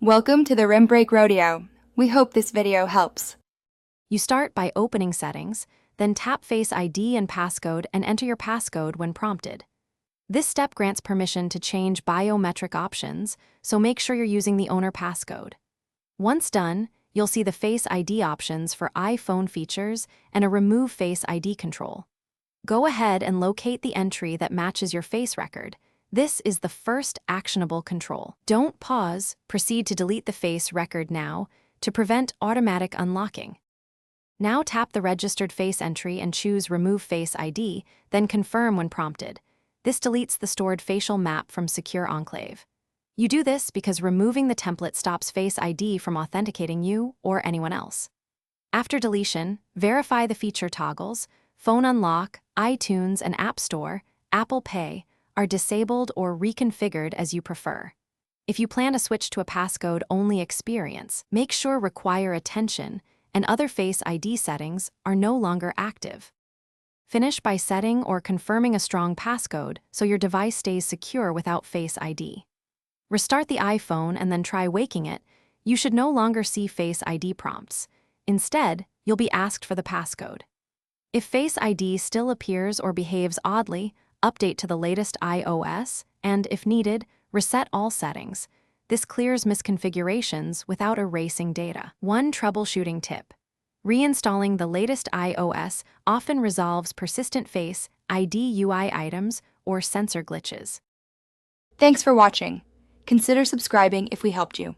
Welcome to the Rim Break Rodeo. We hope this video helps. You start by opening Settings, then tap Face ID and Passcode and enter your passcode when prompted. This step grants permission to change biometric options, so make sure you're using the owner passcode. Once done, you'll see the Face ID options for iPhone features and a Remove Face ID control. Go ahead and locate the entry that matches your face record. This is the first actionable control. Don't pause, proceed to delete the face record now to prevent automatic unlocking. Now tap the registered face entry and choose Remove Face ID, then confirm when prompted. This deletes the stored facial map from Secure Enclave. You do this because removing the template stops Face ID from authenticating you or anyone else. After deletion, verify the feature toggles, Phone Unlock, iTunes and App Store, Apple Pay, are disabled or reconfigured as you prefer. If you plan to switch to a passcode-only experience, make sure Require Attention and other Face ID settings are no longer active. Finish by setting or confirming a strong passcode so your device stays secure without Face ID. Restart the iPhone and then try waking it. You should no longer see Face ID prompts. Instead, you'll be asked for the passcode. If Face ID still appears or behaves oddly, update to the latest iOS, and, if needed, reset all settings. This clears misconfigurations without erasing data. One troubleshooting tip: reinstalling the latest iOS often resolves persistent Face ID UI items or sensor glitches. Thanks for watching. Consider subscribing if we helped you.